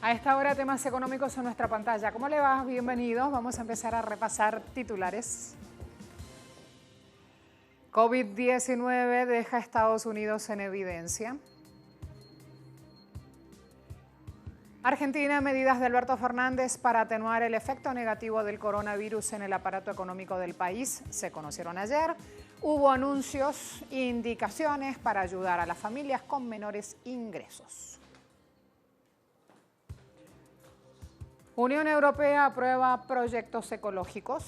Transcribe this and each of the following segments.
A esta hora, temas económicos en nuestra pantalla. ¿Cómo le va? Bienvenidos. Vamos a empezar a repasar titulares. COVID-19 deja a Estados Unidos en evidencia. Argentina, medidas de Alberto Fernández para atenuar el efecto negativo del coronavirus en el aparato económico del país se conocieron ayer. Hubo anuncios e indicaciones para ayudar a las familias con menores ingresos. Unión Europea aprueba proyectos ecológicos.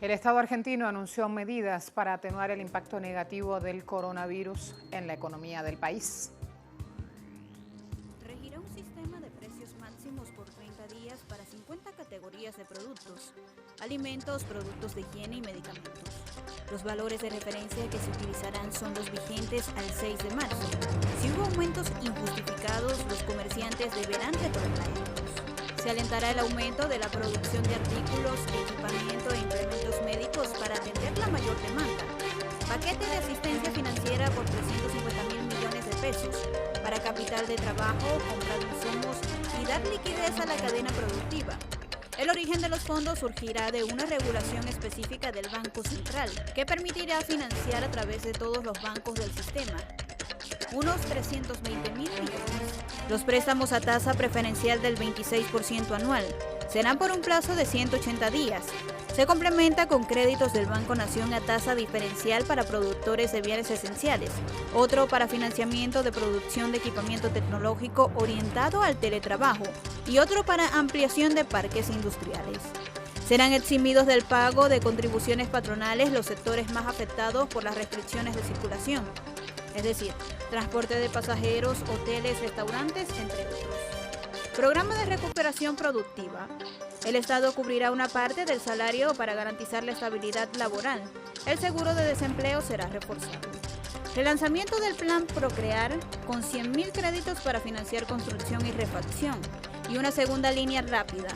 El Estado argentino anunció medidas para atenuar el impacto negativo del coronavirus en la economía del país. Regirá un sistema de precios máximos por 30 días para 50 categorías de productos: alimentos, productos de higiene y medicamentos. Los valores de referencia que se utilizarán son los vigentes al 6 de marzo. Si hubo aumentos injustificados, los comerciantes deberán retornarlos. Se alentará el aumento de la producción de artículos, equipamiento e implementos médicos para atender la mayor demanda. Paquete de asistencia financiera por 350.000 millones de pesos para capital de trabajo, compra de insumos y dar liquidez a la cadena productiva. El origen de los fondos surgirá de una regulación específica del Banco Central, que permitirá financiar a través de todos los bancos del sistema, unos 320.000 millones. Los préstamos a tasa preferencial del 26% anual serán por un plazo de 180 días. Se complementa con créditos del Banco Nación a tasa diferencial para productores de bienes esenciales, otro para financiamiento de producción de equipamiento tecnológico orientado al teletrabajo y otro para ampliación de parques industriales. Serán eximidos del pago de contribuciones patronales los sectores más afectados por las restricciones de circulación, es decir, transporte de pasajeros, hoteles, restaurantes, entre otros. Programa de recuperación productiva. El Estado cubrirá una parte del salario para garantizar la estabilidad laboral. El seguro de desempleo será reforzado. Relanzamiento del plan Procrear con 100.000 créditos para financiar construcción y refacción y una segunda línea rápida.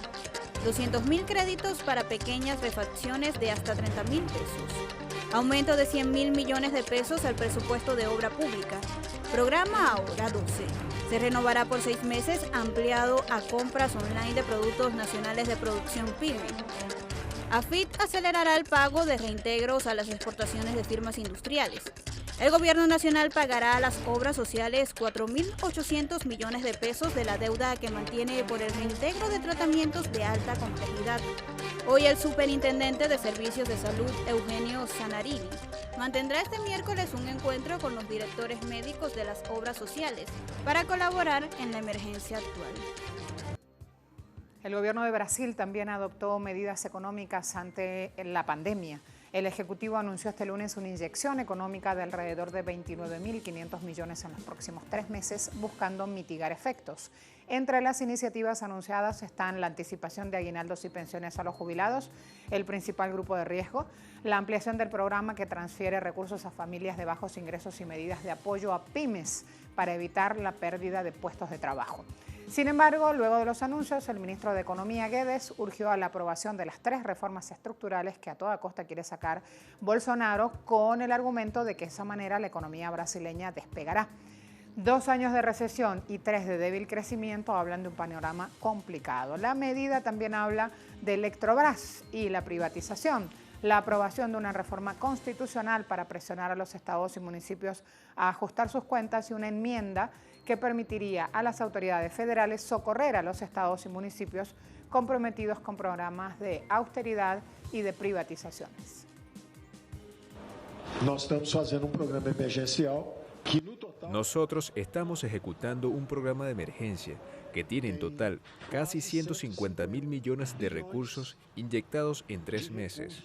200.000 créditos para pequeñas refacciones de hasta 30.000 pesos. Aumento de 100.000 millones de pesos al presupuesto de obra pública. Programa ahora 12. Se renovará por 6 meses, ampliado a compras online de productos nacionales de producción PYME. AFIT acelerará el pago de reintegros a las exportaciones de firmas industriales. El gobierno nacional pagará a las obras sociales 4.800 millones de pesos de la deuda que mantiene por el reintegro de tratamientos de alta complejidad. Hoy el superintendente de Servicios de Salud, Eugenio Zanarini, mantendrá este miércoles un encuentro con los directores médicos de las obras sociales para colaborar en la emergencia actual. El gobierno de Brasil también adoptó medidas económicas ante la pandemia. El Ejecutivo anunció este lunes una inyección económica de alrededor de 29.500 millones en los próximos 3 meses, buscando mitigar efectos. Entre las iniciativas anunciadas están la anticipación de aguinaldos y pensiones a los jubilados, el principal grupo de riesgo, la ampliación del programa que transfiere recursos a familias de bajos ingresos y medidas de apoyo a pymes para evitar la pérdida de puestos de trabajo. Sin embargo, luego de los anuncios, el ministro de Economía, Guedes, urgió a la aprobación de las 3 reformas estructurales que a toda costa quiere sacar Bolsonaro, con el argumento de que de esa manera la economía brasileña despegará. 2 años de recesión y 3 de débil crecimiento hablan de un panorama complicado. La medida también habla de Electrobras y la privatización, la aprobación de una reforma constitucional para presionar a los estados y municipios a ajustar sus cuentas y una enmienda que permitiría a las autoridades federales socorrer a los estados y municipios comprometidos con programas de austeridad y de privatizaciones. Nosotros estamos ejecutando un programa de emergencia que tiene en total casi 150.000 millones de recursos inyectados en 3 meses.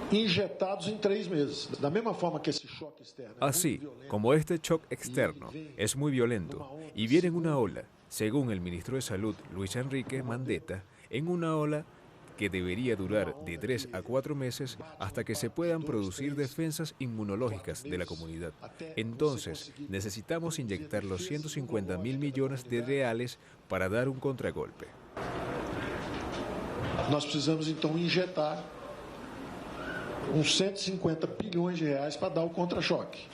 Inyectados en 3 meses, da misma forma que ese shock externo. Así como este shock externo es muy violento y viene en una ola, según el ministro de Salud, Luis Enrique Mandetta, en una ola que debería durar de 3 a 4 meses hasta que se puedan producir defensas inmunológicas de la comunidad. Entonces, necesitamos inyectar los 150.000 millones de reales para dar un contragolpe. Nós precisamos, então, injetar uns 150 bilhões de reais para dar o contra-choque.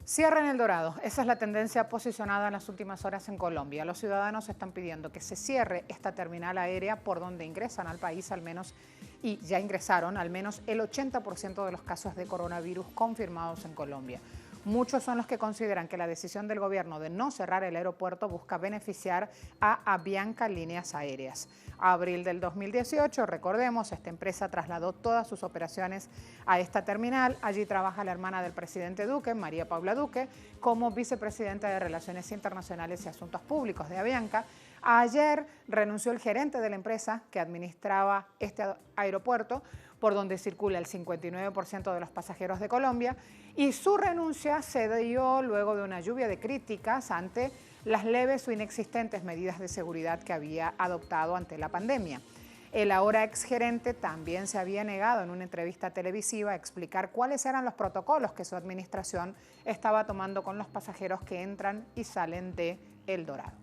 Cierre en El Dorado. Esa es la tendencia posicionada en las últimas horas en Colombia. Los ciudadanos están pidiendo que se cierre esta terminal aérea por donde ingresan al país al menos, y ya ingresaron al menos el 80% de los casos de coronavirus confirmados en Colombia. Muchos son los que consideran que la decisión del gobierno de no cerrar el aeropuerto busca beneficiar a Avianca Líneas Aéreas. A abril del 2018, recordemos, esta empresa trasladó todas sus operaciones a esta terminal. Allí trabaja la hermana del presidente Duque, María Paula Duque, como vicepresidenta de Relaciones Internacionales y Asuntos Públicos de Avianca. Ayer renunció el gerente de la empresa que administraba este aeropuerto, por donde circula el 59% de los pasajeros de Colombia, y su renuncia se dio luego de una lluvia de críticas ante las leves o inexistentes medidas de seguridad que había adoptado ante la pandemia. El ahora exgerente también se había negado en una entrevista televisiva a explicar cuáles eran los protocolos que su administración estaba tomando con los pasajeros que entran y salen de El Dorado.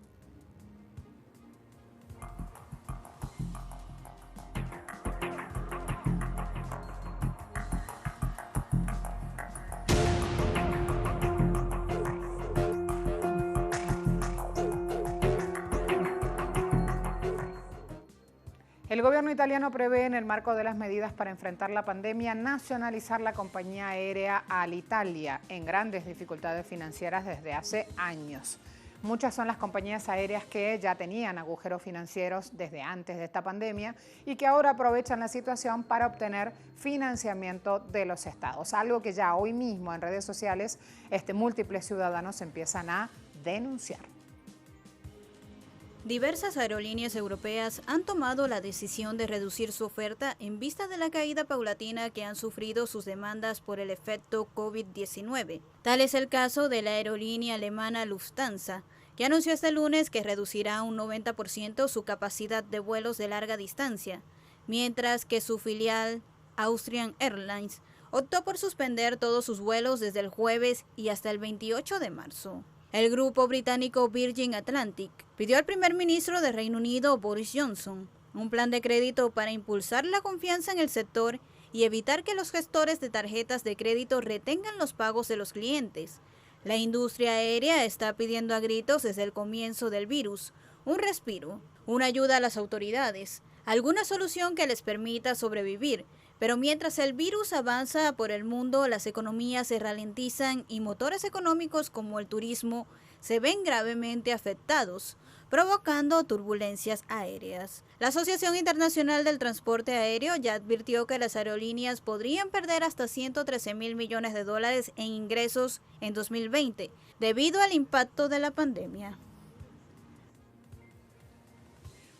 El gobierno italiano prevé, en el marco de las medidas para enfrentar la pandemia, nacionalizar la compañía aérea Alitalia, en grandes dificultades financieras desde hace años. Muchas son las compañías aéreas que ya tenían agujeros financieros desde antes de esta pandemia y que ahora aprovechan la situación para obtener financiamiento de los estados, algo que ya hoy mismo en redes sociales múltiples ciudadanos empiezan a denunciar. Diversas aerolíneas europeas han tomado la decisión de reducir su oferta en vista de la caída paulatina que han sufrido sus demandas por el efecto COVID-19. Tal es el caso de la aerolínea alemana Lufthansa, que anunció este lunes que reducirá un 90% su capacidad de vuelos de larga distancia, mientras que su filial Austrian Airlines optó por suspender todos sus vuelos desde el jueves y hasta el 28 de marzo. El grupo británico Virgin Atlantic pidió al primer ministro de Reino Unido, Boris Johnson, un plan de crédito para impulsar la confianza en el sector y evitar que los gestores de tarjetas de crédito retengan los pagos de los clientes. La industria aérea está pidiendo a gritos desde el comienzo del virus un respiro, una ayuda a las autoridades, alguna solución que les permita sobrevivir. Pero mientras el virus avanza por el mundo, las economías se ralentizan y motores económicos como el turismo se ven gravemente afectados, provocando turbulencias aéreas. La Asociación Internacional del Transporte Aéreo ya advirtió que las aerolíneas podrían perder hasta 113.000 millones de dólares en ingresos en 2020 debido al impacto de la pandemia.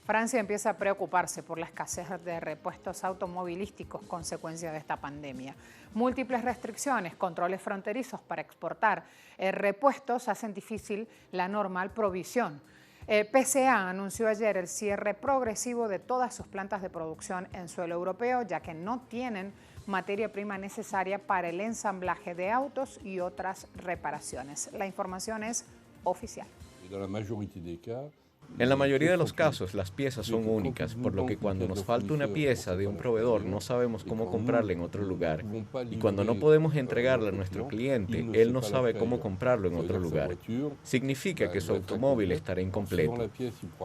Francia empieza a preocuparse por la escasez de repuestos automovilísticos consecuencia de esta pandemia. Múltiples restricciones, controles fronterizos para exportar repuestos hacen difícil la normal provisión. PSA anunció ayer el cierre progresivo de todas sus plantas de producción en suelo europeo, ya que no tienen materia prima necesaria para el ensamblaje de autos y otras reparaciones. La información es oficial. En la mayoría de los casos, las piezas son únicas, por lo que cuando nos falta una pieza de un proveedor no sabemos cómo comprarla en otro lugar. Y cuando no podemos entregarla a nuestro cliente, él no sabe cómo comprarlo en otro lugar. Significa que su automóvil estará incompleto.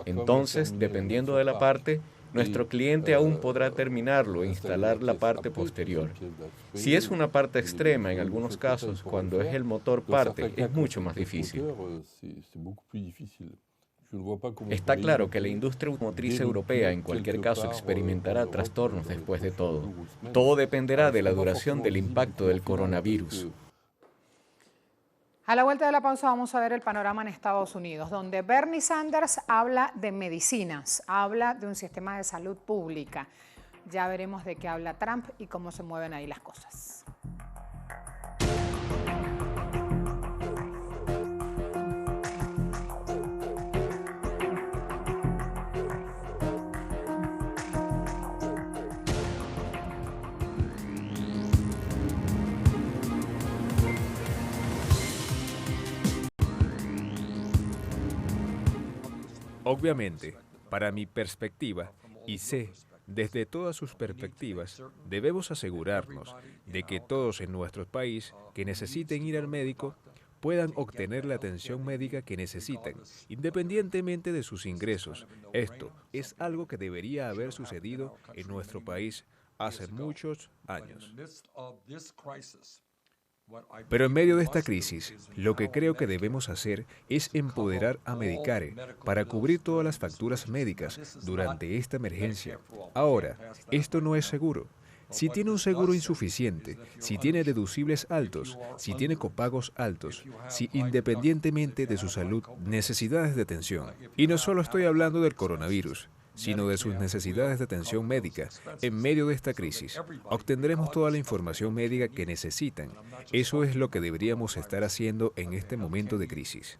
Entonces, dependiendo de la parte, nuestro cliente aún podrá terminarlo e instalar la parte posterior. Si es una parte extrema, en algunos casos, cuando es el motor parte, es mucho más difícil. Está claro que la industria automotriz europea en cualquier caso experimentará trastornos después de todo. Todo dependerá de la duración del impacto del coronavirus. A la vuelta de la pausa vamos a ver el panorama en Estados Unidos, donde Bernie Sanders habla de medicinas, habla de un sistema de salud pública. Ya veremos de qué habla Trump y cómo se mueven ahí las cosas. Obviamente, para mi perspectiva, y sé, Desde todas sus perspectivas, debemos asegurarnos de que todos en nuestro país que necesiten ir al médico puedan obtener la atención médica que necesitan, independientemente de sus ingresos. Esto es algo que debería haber sucedido en nuestro país hace muchos años. Pero en medio de esta crisis, lo que creo que debemos hacer es empoderar a Medicare para cubrir todas las facturas médicas durante esta emergencia. Ahora, esto no es seguro. Si tiene un seguro insuficiente, si tiene deducibles altos, si tiene copagos altos, si independientemente de su salud, necesidades de atención. Y no solo estoy hablando del coronavirus, sino de sus necesidades de atención médica. En medio de esta crisis, obtendremos toda la información médica que necesitan. Eso es lo que deberíamos estar haciendo en este momento de crisis.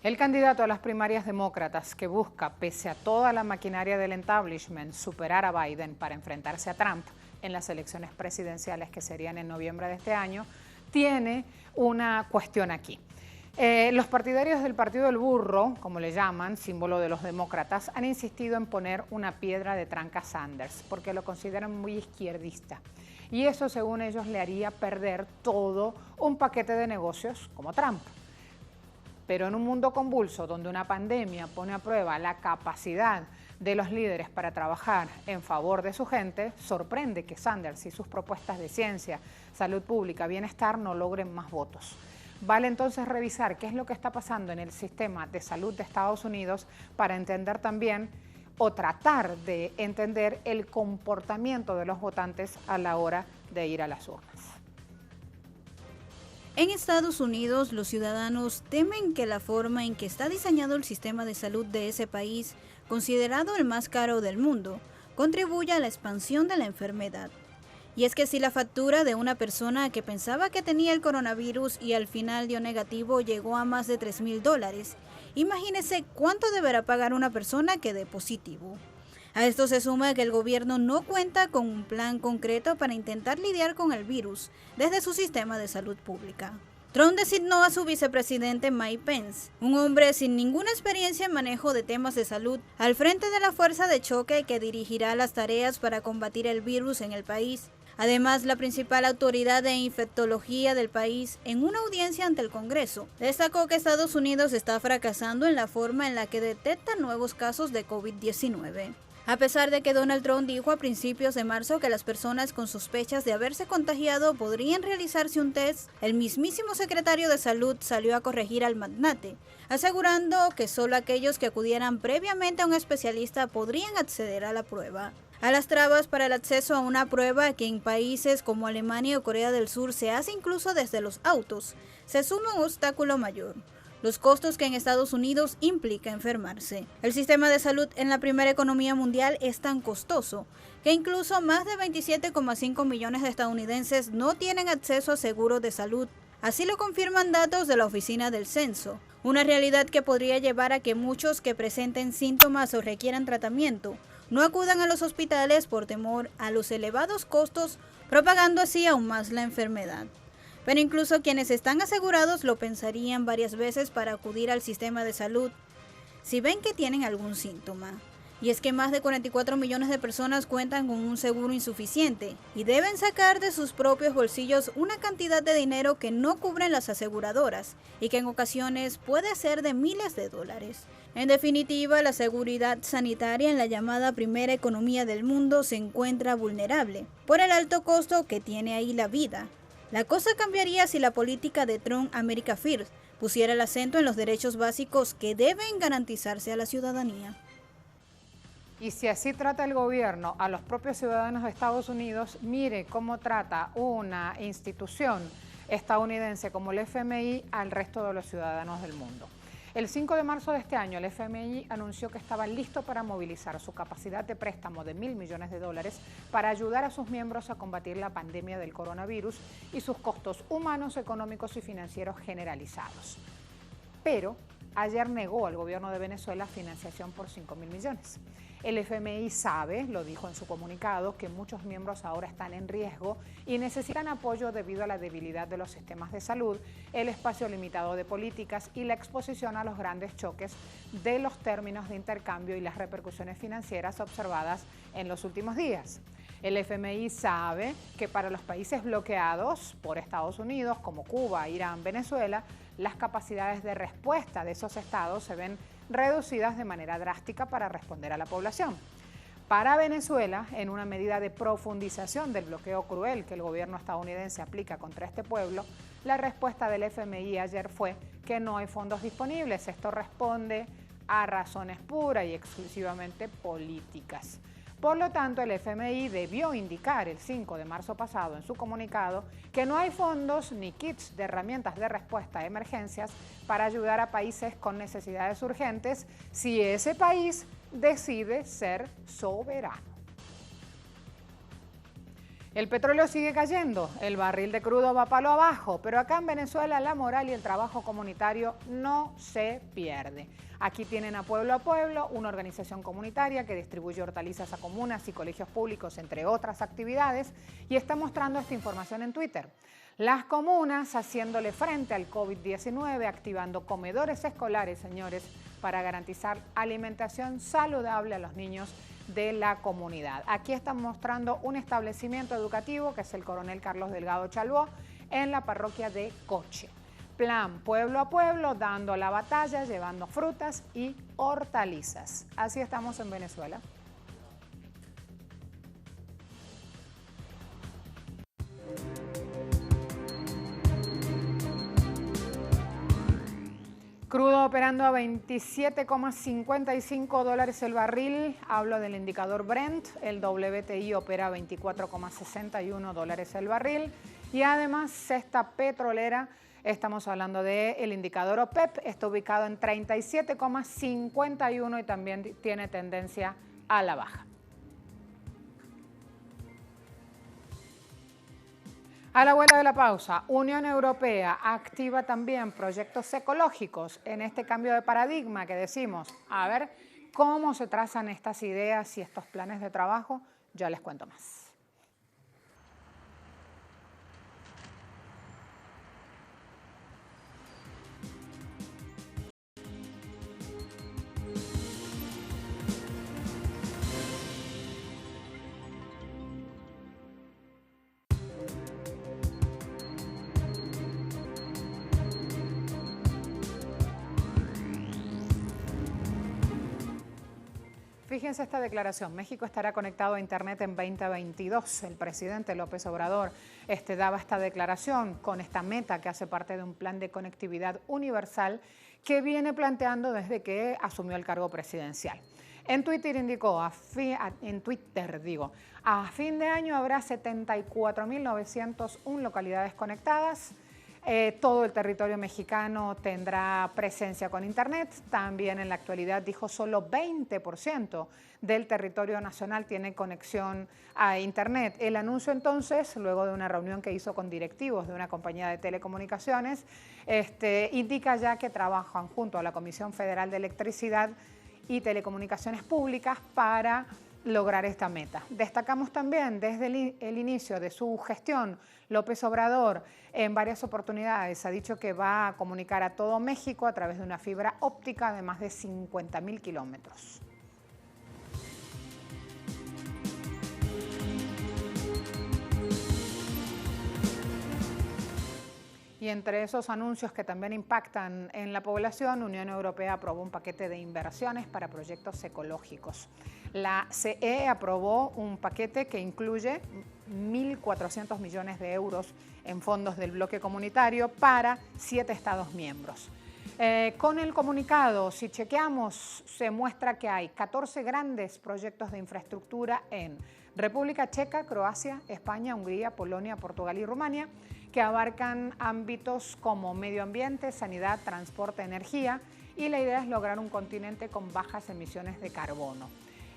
El candidato a las primarias demócratas que busca, pese a toda la maquinaria del establishment, superar a Biden para enfrentarse a Trump en las elecciones presidenciales que serían en noviembre de este año, tiene una cuestión aquí. Los partidarios del Partido del Burro, como le llaman, símbolo de los demócratas, han insistido en poner una piedra de tranca a Sanders porque lo consideran muy izquierdista. Y eso, según ellos, le haría perder todo un paquete de negocios como Trump. Pero en un mundo convulso, donde una pandemia pone a prueba la capacidad de los líderes para trabajar en favor de su gente, sorprende que Sanders y sus propuestas de ciencia, salud pública, bienestar no logren más votos. Vale entonces revisar qué es lo que está pasando en el sistema de salud de Estados Unidos para entender también o tratar de entender el comportamiento de los votantes a la hora de ir a las urnas. En Estados Unidos, los ciudadanos temen que la forma en que está diseñado el sistema de salud de ese país, considerado el más caro del mundo, contribuya a la expansión de la enfermedad. Y es que si la factura de una persona que pensaba que tenía el coronavirus y al final dio negativo llegó a más de $3,000, imagínese cuánto deberá pagar una persona que dé positivo. A esto se suma que el gobierno no cuenta con un plan concreto para intentar lidiar con el virus desde su sistema de salud pública. Trump designó a su vicepresidente Mike Pence, un hombre sin ninguna experiencia en manejo de temas de salud, al frente de la fuerza de choque que dirigirá las tareas para combatir el virus en el país. Además, la principal autoridad de infectología del país, en una audiencia ante el Congreso, destacó que Estados Unidos está fracasando en la forma en la que detecta nuevos casos de COVID-19. A pesar de que Donald Trump dijo a principios de marzo que las personas con sospechas de haberse contagiado podrían realizarse un test, el mismísimo secretario de Salud salió a corregir al magnate, asegurando que solo aquellos que acudieran previamente a un especialista podrían acceder a la prueba. A las trabas para el acceso a una prueba, que en países como Alemania o Corea del Sur se hace incluso desde los autos, se suma un obstáculo mayor: los costos que en Estados Unidos implica enfermarse. El sistema de salud en la primera economía mundial es tan costoso que incluso más de 27,5 millones de estadounidenses no tienen acceso a seguros de salud. Así lo confirman datos de la Oficina del Censo, una realidad que podría llevar a que muchos que presenten síntomas o requieran tratamiento no acudan a los hospitales por temor a los elevados costos, propagando así aún más la enfermedad. Pero incluso quienes están asegurados lo pensarían varias veces para acudir al sistema de salud si ven que tienen algún síntoma. Y es que más de 44 millones de personas cuentan con un seguro insuficiente y deben sacar de sus propios bolsillos una cantidad de dinero que no cubren las aseguradoras y que en ocasiones puede ser de miles de dólares. En definitiva, la seguridad sanitaria en la llamada primera economía del mundo se encuentra vulnerable por el alto costo que tiene ahí la vida. La cosa cambiaría si la política de Trump America First pusiera el acento en los derechos básicos que deben garantizarse a la ciudadanía. Y si así trata el gobierno a los propios ciudadanos de Estados Unidos, mire cómo trata una institución estadounidense como el FMI al resto de los ciudadanos del mundo. El 5 de marzo de este año, el FMI anunció que estaba listo para movilizar su capacidad de préstamo de $1.000 millones para ayudar a sus miembros a combatir la pandemia del coronavirus y sus costos humanos, económicos y financieros generalizados. Pero ayer negó al gobierno de Venezuela financiación por $5.000 millones. El FMI sabe, lo dijo en su comunicado, que muchos miembros ahora están en riesgo y necesitan apoyo debido a la debilidad de los sistemas de salud, el espacio limitado de políticas y la exposición a los grandes choques de los términos de intercambio y las repercusiones financieras observadas en los últimos días. El FMI sabe que para los países bloqueados por Estados Unidos, como Cuba, Irán, Venezuela, las capacidades de respuesta de esos estados se ven reducidas de manera drástica para responder a la población. Para Venezuela, en una medida de profundización del bloqueo cruel que el gobierno estadounidense aplica contra este pueblo, la respuesta del FMI ayer fue que no hay fondos disponibles. Esto responde a razones pura y exclusivamente políticas. Por lo tanto, el FMI debió indicar el 5 de marzo pasado en su comunicado que no hay fondos ni kits de herramientas de respuesta a emergencias para ayudar a países con necesidades urgentes si ese país decide ser soberano. El petróleo sigue cayendo, el barril de crudo va palo abajo, pero acá en Venezuela la moral y el trabajo comunitario no se pierde. Aquí tienen a Pueblo, una organización comunitaria que distribuye hortalizas a comunas y colegios públicos, entre otras actividades, y está mostrando esta información en Twitter. Las comunas haciéndole frente al COVID-19, activando comedores escolares, señores, para garantizar alimentación saludable a los niños de la comunidad. Aquí están mostrando un establecimiento educativo que es el Coronel Carlos Delgado Chalbó en la parroquia de Coche. Plan pueblo a pueblo, dando la batalla, llevando frutas y hortalizas. Así estamos en Venezuela. Crudo operando a $27,55 el barril, hablo del indicador Brent, el WTI opera a $24,61 el barril y además cesta petrolera, estamos hablando del indicador OPEP, está ubicado en 37,51 y también tiene tendencia a la baja. A la vuelta de la pausa, Unión Europea activa también proyectos ecológicos en este cambio de paradigma que decimos. A ver cómo se trazan estas ideas y estos planes de trabajo, ya les cuento más. Fíjense esta declaración, México estará conectado a Internet en 2022. El presidente López Obrador daba esta declaración con esta meta que hace parte de un plan de conectividad universal que viene planteando desde que asumió el cargo presidencial. En Twitter indicó, a fin de año habrá 74.901 localidades conectadas. Todo el territorio mexicano tendrá presencia con Internet. También en la actualidad, dijo, solo 20% del territorio nacional tiene conexión a Internet. El anuncio entonces, luego de una reunión que hizo con directivos de una compañía de telecomunicaciones, indica ya que trabajan junto a la Comisión Federal de Electricidad y Telecomunicaciones Públicas para lograr esta meta. Destacamos también desde el inicio de su gestión, López Obrador en varias oportunidades ha dicho que va a comunicar a todo México a través de una fibra óptica de más de 50.000 kilómetros. Y entre esos anuncios que también impactan en la población, Unión Europea aprobó un paquete de inversiones para proyectos ecológicos. La CE aprobó un paquete que incluye 1.400 millones de euros en fondos del bloque comunitario para 7 Estados miembros. Con el comunicado, si chequeamos, se muestra que hay 14 grandes proyectos de infraestructura en República Checa, Croacia, España, Hungría, Polonia, Portugal y Rumania, que abarcan ámbitos como medio ambiente, sanidad, transporte, energía, y la idea es lograr un continente con bajas emisiones de carbono.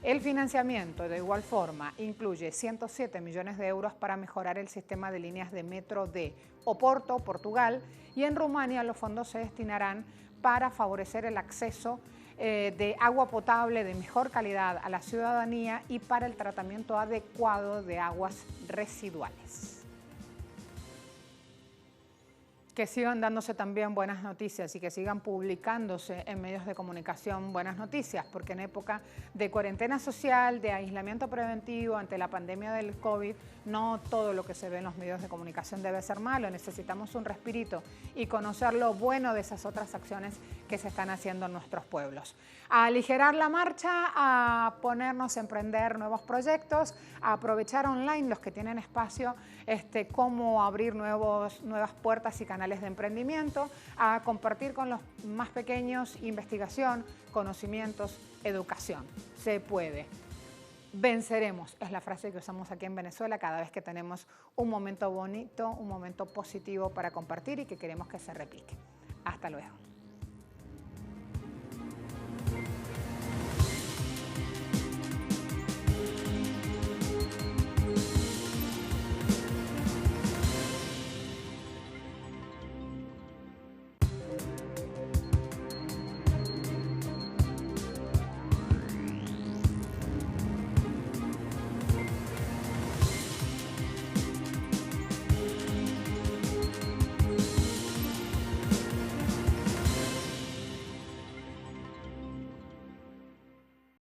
El financiamiento, de igual forma, incluye 107 millones de euros para mejorar el sistema de líneas de metro de Oporto, Portugal, y en Rumania los fondos se destinarán para favorecer el acceso de agua potable de mejor calidad a la ciudadanía y para el tratamiento adecuado de aguas residuales. Que sigan dándose también buenas noticias y que sigan publicándose en medios de comunicación buenas noticias, porque en época de cuarentena social, de aislamiento preventivo ante la pandemia del COVID, no todo lo que se ve en los medios de comunicación debe ser malo. Necesitamos un respirito y conocer lo bueno de esas otras acciones que se están haciendo en nuestros pueblos. A aligerar la marcha, a ponernos a emprender nuevos proyectos, a aprovechar online los que tienen espacio, cómo abrir nuevas puertas y canales de emprendimiento, a compartir con los más pequeños investigación, conocimientos, educación. Se puede. Venceremos, es la frase que usamos aquí en Venezuela cada vez que tenemos un momento bonito, un momento positivo para compartir y que queremos que se replique. Hasta luego.